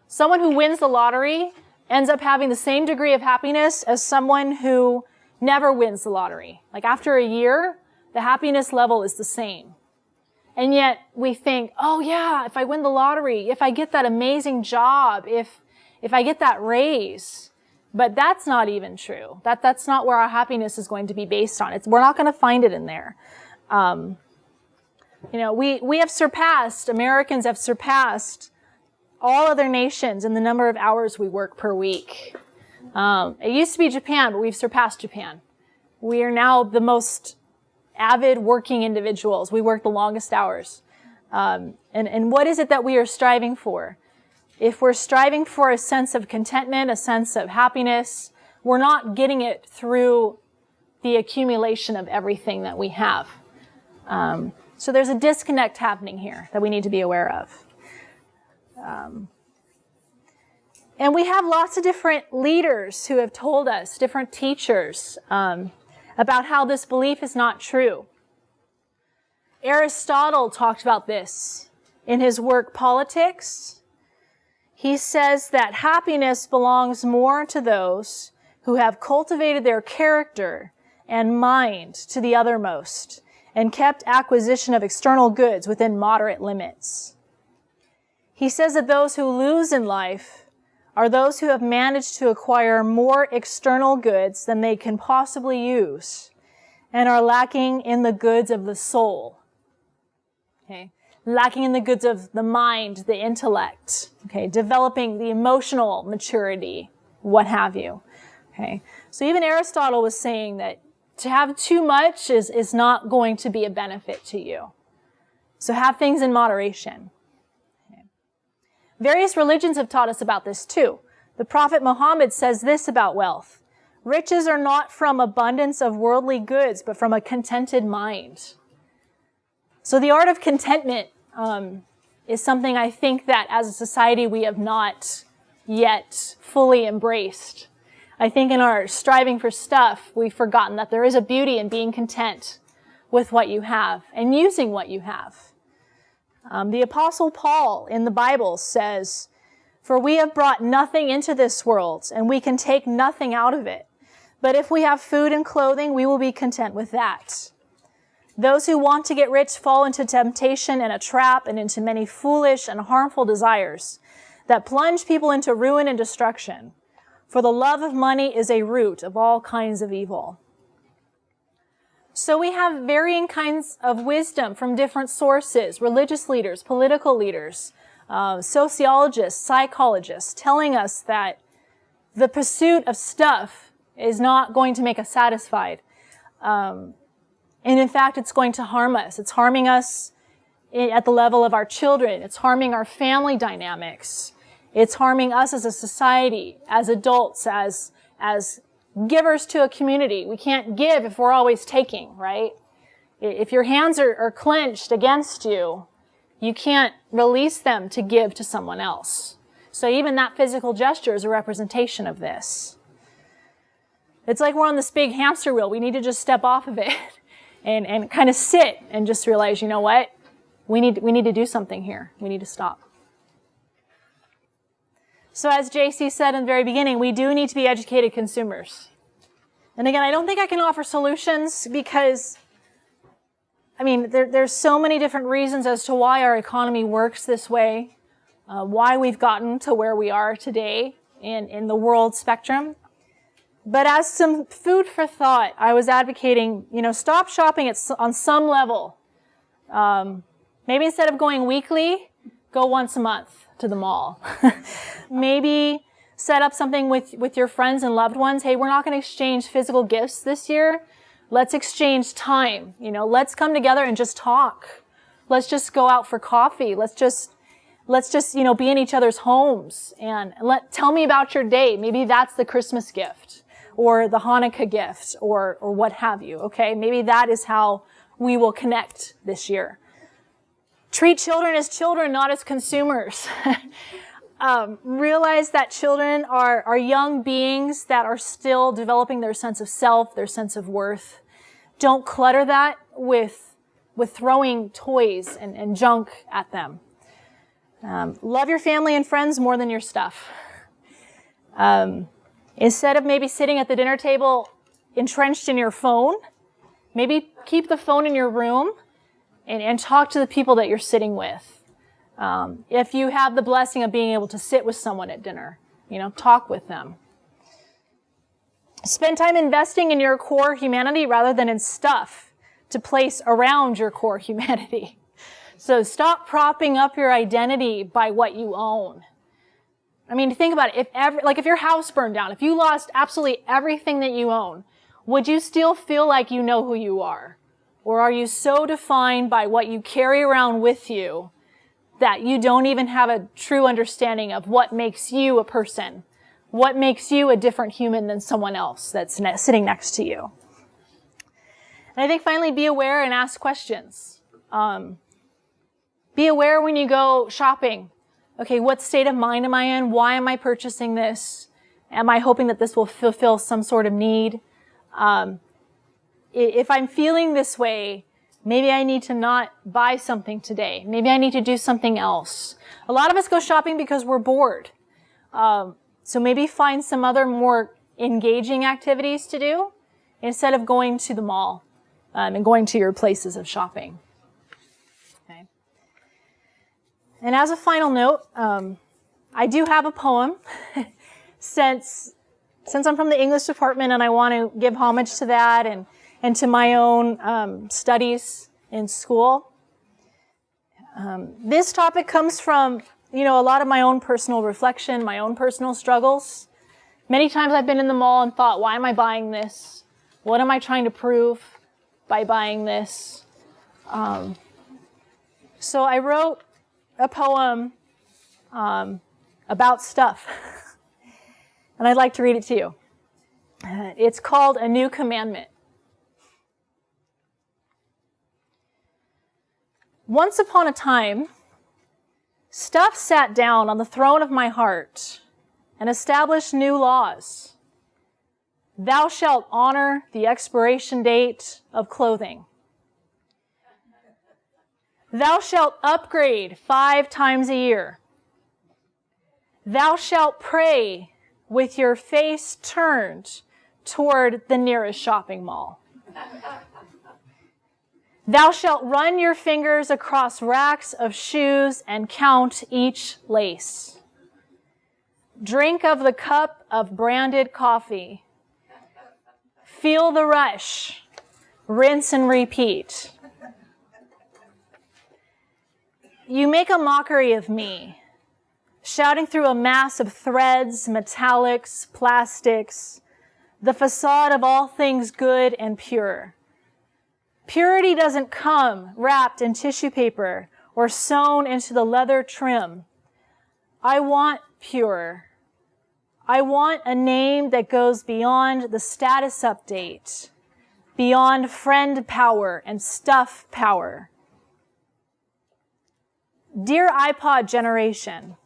Someone who wins the lottery ends up having the same degree of happiness as someone who never wins the lottery. Like after a year, the happiness level is the same. And yet we think, oh yeah, if I win the lottery, if I get that amazing job, if I get that raise. But that's not even true. That's not where our happiness is going to be based on. We're not going to find it in there. Americans have surpassed all other nations in the number of hours we work per week. It used to be Japan, but we've surpassed Japan. We are now the most avid working individuals. We work the longest hours. And what is it that we are striving for? If we're striving for a sense of contentment, a sense of happiness, we're not getting it through the accumulation of everything that we have. So there's a disconnect happening here that we need to be aware of. And we have lots of different leaders who have told us, different teachers, about how this belief is not true. Aristotle talked about this in his work Politics. He says that happiness belongs more to those who have cultivated their character and mind to the uttermost and kept acquisition of external goods within moderate limits. He says that those who lose in life are those who have managed to acquire more external goods than they can possibly use and are lacking in the goods of the soul. Okay? Lacking in the goods of the mind, the intellect, okay? Developing the emotional maturity, what have you. Okay? So even Aristotle was saying that to have too much is not going to be a benefit to you. So have things in moderation. Okay. Various religions have taught us about this too. The Prophet Muhammad says this about wealth. Riches are not from abundance of worldly goods, but from a contented mind. So the art of contentment is something I think that as a society we have not yet fully embraced. I think in our striving for stuff, we've forgotten that there is a beauty in being content with what you have and using what you have. The Apostle Paul in the Bible says, "For we have brought nothing into this world, and we can take nothing out of it. But if we have food and clothing, we will be content with that." Those who want to get rich fall into temptation and a trap and into many foolish and harmful desires that plunge people into ruin and destruction. For the love of money is a root of all kinds of evil. So we have varying kinds of wisdom from different sources, religious leaders, political leaders, sociologists, psychologists, telling us that the pursuit of stuff is not going to make us satisfied. And in fact, it's going to harm us. It's harming us at the level of our children. It's harming our family dynamics. It's harming us as a society, as adults, as givers to a community. We can't give if we're always taking, right? If your hands are clenched against you, you can't release them to give to someone else. So even that physical gesture is a representation of this. It's like we're on this big hamster wheel. We need to just step off of it and kind of sit and just realize, you know what? We need to do something here. We need to stop. So as JC said in the very beginning, we do need to be educated consumers. And again, I don't think I can offer solutions because, I mean, there's so many different reasons as to why our economy works this way, why we've gotten to where we are today in the world spectrum. But as some food for thought, I was advocating, stop shopping on some level. Maybe instead of going weekly, go once a month to the mall. Maybe set up something with your friends and loved ones. Hey, we're not going to exchange physical gifts this year. Let's exchange time. Let's come together and just talk. Let's just go out for coffee. Let's just be in each other's homes and tell me about your day. Maybe that's the Christmas gift or the Hanukkah gift or what have you. Okay. Maybe that is how we will connect this year. Treat children as children, not as consumers. Realize that children are young beings that are still developing their sense of self, their sense of worth. Don't clutter that with throwing toys and junk at them. Love your family and friends more than your stuff. Instead of maybe sitting at the dinner table entrenched in your phone, maybe keep the phone in your room and talk to the people that you're sitting with. If you have the blessing of being able to sit with someone at dinner, talk with them. Spend time investing in your core humanity rather than in stuff to place around your core humanity. So stop propping up your identity by what you own. I mean, think about it. If your house burned down, if you lost absolutely everything that you own, would you still feel like you know who you are? Or are you so defined by what you carry around with you that you don't even have a true understanding of what makes you a person? What makes you a different human than someone else that's sitting next to you? And I think finally, be aware and ask questions. Be aware when you go shopping. Okay, what state of mind am I in? Why am I purchasing this? Am I hoping that this will fulfill some sort of need? If I'm feeling this way, maybe I need to not buy something today. Maybe I need to do something else. A lot of us go shopping because we're bored. So maybe find some other more engaging activities to do instead of going to the mall and going to your places of shopping. Okay. And as a final note, I do have a poem since I'm from the English department and I want to give homage to that and to my own studies in school. This topic comes from, a lot of my own personal reflection, my own personal struggles. Many times I've been in the mall and thought, why am I buying this? What am I trying to prove by buying this? So I wrote a poem about stuff. And I'd like to read it to you. It's called A New Commandment. Once upon a time, stuff sat down on the throne of my heart and established new laws. Thou shalt honor the expiration date of clothing. Thou shalt upgrade 5 times a year. Thou shalt pray with your face turned toward the nearest shopping mall. Thou shalt run your fingers across racks of shoes and count each lace. Drink of the cup of branded coffee. Feel the rush. Rinse and repeat. You make a mockery of me, shouting through a mass of threads, metallics, plastics, the facade of all things good and pure. Purity doesn't come wrapped in tissue paper or sewn into the leather trim. I want pure. I want a name that goes beyond the status update, beyond friend power and stuff power. Dear iPod generation,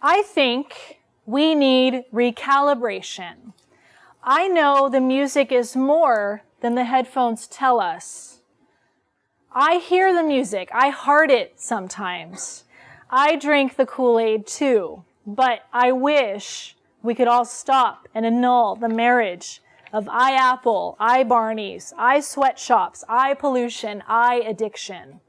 I think we need recalibration. I know the music is more than the headphones tell us. I hear the music. I heart it sometimes. I drink the Kool-Aid too, but I wish we could all stop and annul the marriage of iApple, iBarneys, iSweatshops, iPollution, iAddiction.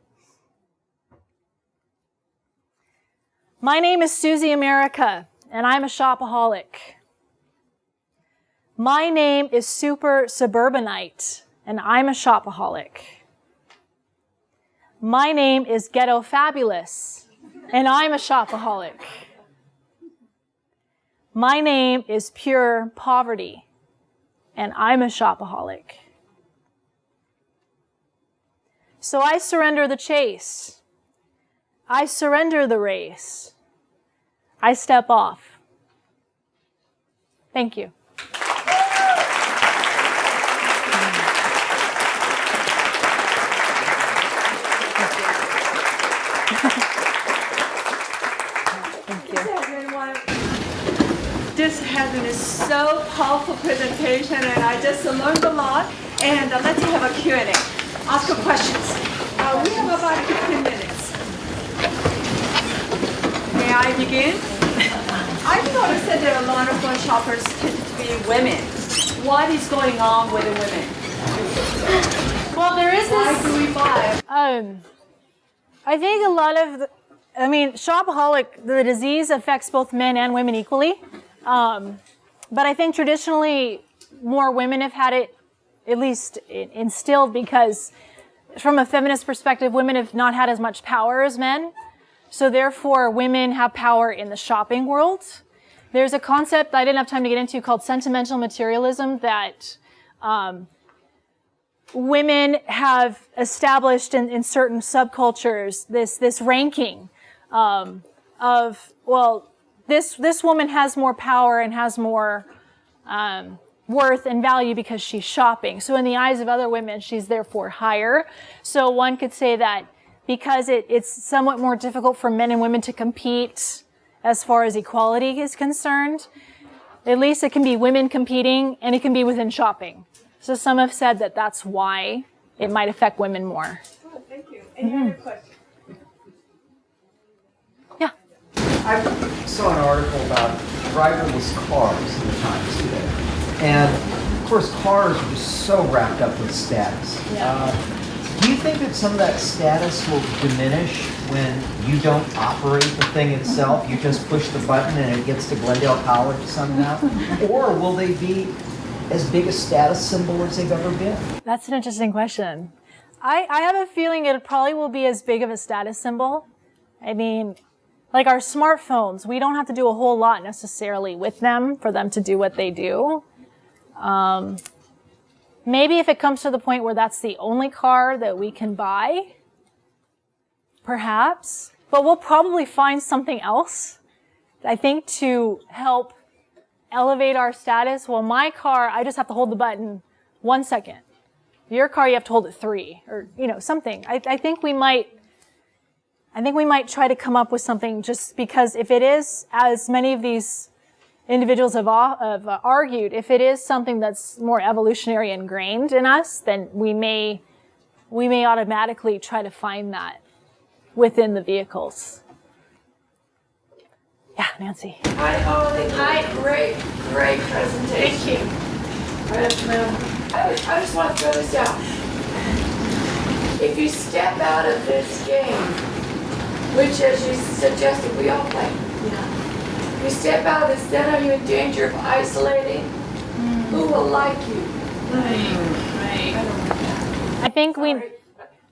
My name is Susie America, and I'm a shopaholic. My name is Super Suburbanite, and I'm a shopaholic. My name is Ghetto Fabulous, and I'm a shopaholic. My name is Pure Poverty, and I'm a shopaholic. So I surrender the chase. I surrender the race. I step off. Thank you. This has been a so powerful presentation, and I just learned a lot. And let's have a Q&A. Ask your questions. We have about 15 minutes. May I begin? I've noticed that there are a lot of shoppers tend to be women. What is going on with the women? Well, there is Why this. do we buy? I think a lot of shopaholic, the disease affects both men and women equally. But I think traditionally more women have had it at least instilled because from a feminist perspective, women have not had as much power as men. So therefore, women have power in the shopping world. There's a concept I didn't have time to get into called sentimental materialism that women have established in certain subcultures this ranking of, well, this woman has more power and has more worth and value because she's shopping. So in the eyes of other women, she's therefore higher. So one could say that because it's somewhat more difficult for men and women to compete as far as equality is concerned, at least it can be women competing and it can be within shopping. So some have said that that's why it might affect women more. Oh, thank you. Any other questions? Yeah. I saw an article about driverless cars in the Times today. And of course, cars are just so wrapped up with status. Yeah. Do you think that some of that status will diminish when you don't operate the thing itself? You just push the button and it gets to Glendale College somehow? Or will they be as big a status symbol as they've ever been? That's an interesting question. I have a feeling it probably will be as big of a status symbol. I mean, like our smartphones, we don't have to do a whole lot necessarily with them for them to do what they do. Maybe if it comes to the point where that's the only car that we can buy, perhaps. But we'll probably find something else, I think, to help elevate our status. Well, my car, I just have to hold the button 1 second. Your car, you have to hold it 3, or, something. I think we might try to come up with something, just because if it is, as many of these individuals have argued, if it is something that's more evolutionary ingrained in us, then we may automatically try to find that within the vehicles. Yeah, Nancy. Hi, Hollie. Hi, great presentation. Thank you. I just want to throw this out. If you step out of this game, which, as you suggested, we all play. Yeah. If you step out of this, then are you in danger of isolating? Who will like you? Right. I think Sorry.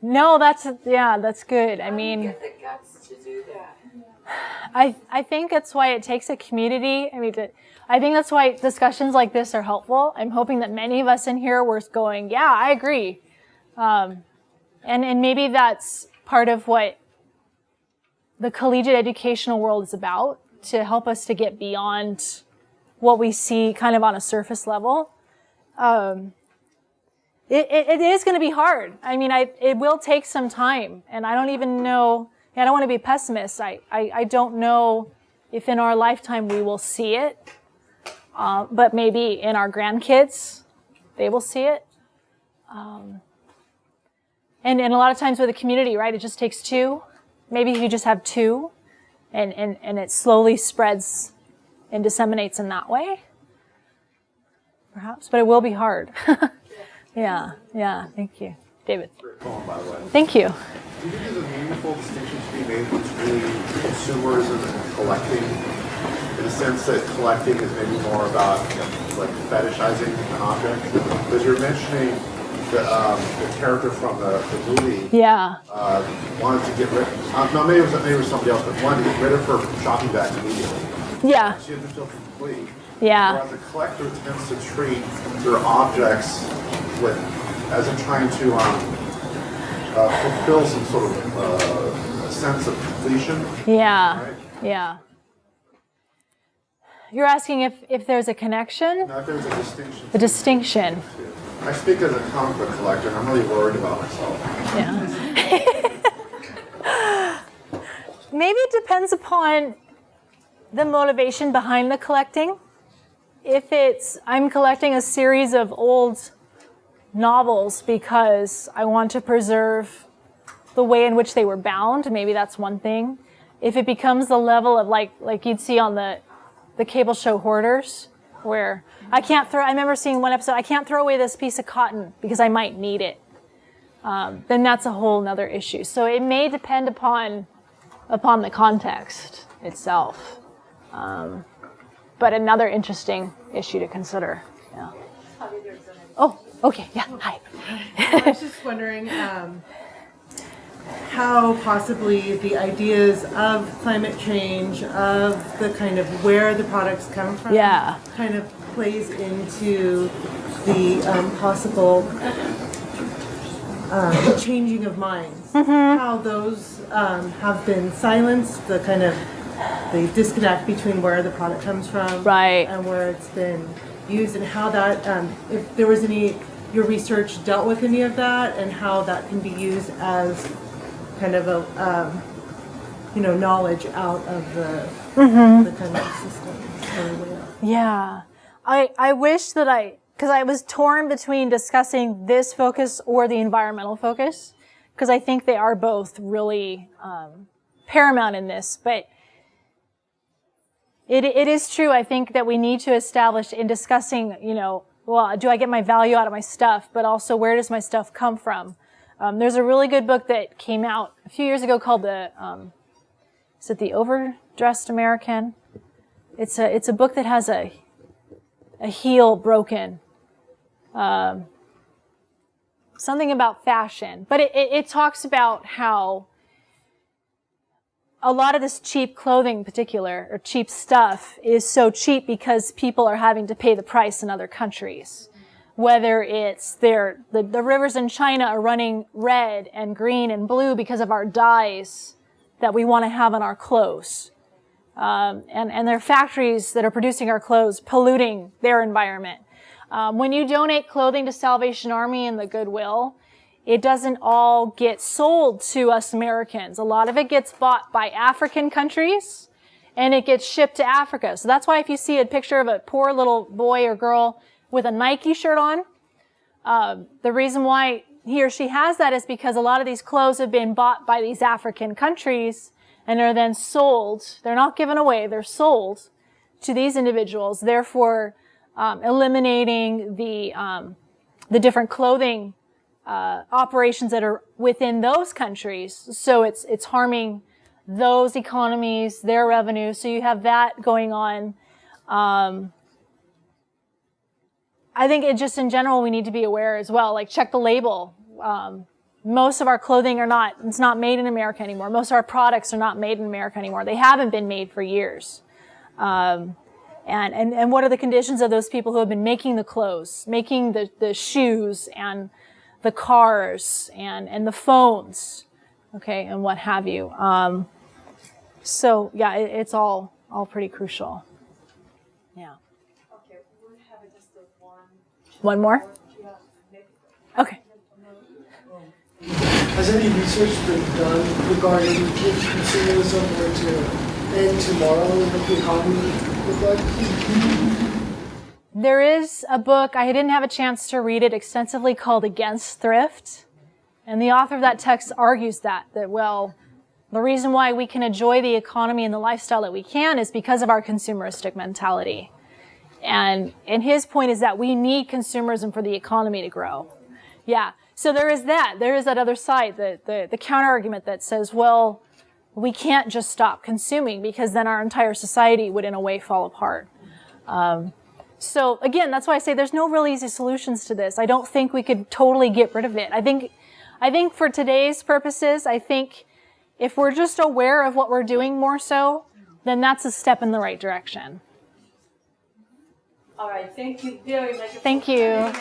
That's good. I mean, get the guts to do that. I think that's why it takes a community. I think that's why discussions like this are helpful. I'm hoping that many of us in here were going, yeah, I agree. And maybe that's part of what the collegiate educational world is about, to help us to get beyond what we see kind of on a surface level. It is going to be hard. I mean, it will take some time, and I don't even know, I don't want to be a pessimist. I don't know if in our lifetime we will see it, but maybe in our grandkids, they will see it. And a lot of times with a community, right, it just takes 2. Maybe you just have 2, and it slowly spreads and disseminates in that way, perhaps, but it will be hard. Yeah, thank you. David. Great poem, by the way. Thank you. Do you think there's a meaningful distinction to be made between consumerism and collecting, in the sense that collecting is maybe more about like fetishizing an object? Because you're mentioning the character from the movie wanted to get rid maybe it was somebody else, but wanted to get rid of her shopping bags immediately. Yeah. She had to feel complete. Yeah. Whereas a collector tends to treat their objects as in trying to fulfill some sort of a sense of completion. Yeah. Right? Yeah. You're asking if there's a connection? Now, if there's a distinction. The distinction. I speak as a comic book collector, and I'm really worried about myself. Yeah. Maybe it depends upon the motivation behind the collecting. If I'm collecting a series of old novels because I want to preserve the way in which they were bound, maybe that's one thing. If it becomes the level of like you'd see on the cable show Hoarders, where I remember seeing one episode, I can't throw away this piece of cotton because I might need it. Then that's a whole nother issue. So it may depend upon the context itself. But another interesting issue to consider. Yeah. Oh, okay. Yeah. Hi. I was just wondering, how possibly the ideas of climate change, of the kind of where the products come from, Yeah. kind of plays into the possible changing of minds. How those have been silenced, the kind of the disconnect between where the product comes from Right. and where it's been used, and how that, if there was any, your research dealt with any of that, and how that can be used as kind of a, knowledge out of the kind of system. Or way out. Yeah. I wish that because I was torn between discussing this focus or the environmental focus, because I think they are both really paramount in this. But it is true, I think, that we need to establish in discussing, well, do I get my value out of my stuff, but also where does my stuff come from? There's a really good book that came out a few years ago called is it The Overdressed American? It's a book that has a heel broken. Something about fashion. But it talks about how a lot of this cheap clothing in particular, or cheap stuff, is so cheap because people are having to pay the price in other countries. Whether it's the rivers in China are running red and green and blue because of our dyes that we want to have on our clothes. And there are factories that are producing our clothes, polluting their environment. When you donate clothing to Salvation Army and the Goodwill, it doesn't all get sold to us Americans. A lot of it gets bought by African countries, and it gets shipped to Africa. So that's why if you see a picture of a poor little boy or girl with a Nike shirt on, the reason why he or she has that is because a lot of these clothes have been bought by these African countries, and are then sold. They're not given away, they're sold to these individuals, therefore eliminating the different clothing operations that are within those countries. So it's harming those economies, their revenue. So you have that going on. I think it just in general we need to be aware as well. Like check the label. Most of our clothing it's not made in America anymore. Most of our products are not made in America anymore. They haven't been made for years. And what are the conditions of those people who have been making the clothes, making the shoes and the cars and the phones, okay, and what have you. So yeah, it's all pretty crucial. Yeah. Okay, we'll have just One more? Okay. Has any research been done regarding if consumerism were to end tomorrow, what the economy look like? There is a book, I didn't have a chance to read it extensively, called Against Thrift. And the author of that text argues that well, the reason why we can enjoy the economy and the lifestyle that we can is because of our consumeristic mentality. And his point is that we need consumerism for the economy to grow. Yeah. So there is that. There is that other side, the counter-argument that says, well, we can't just stop consuming because then our entire society would in a way fall apart. So again, that's why I say there's no real easy solutions to this. I don't think we could totally get rid of it. I think for today's purposes, I think if we're just aware of what we're doing more so, then that's a step in the right direction. All right, thank you very much. Thank you.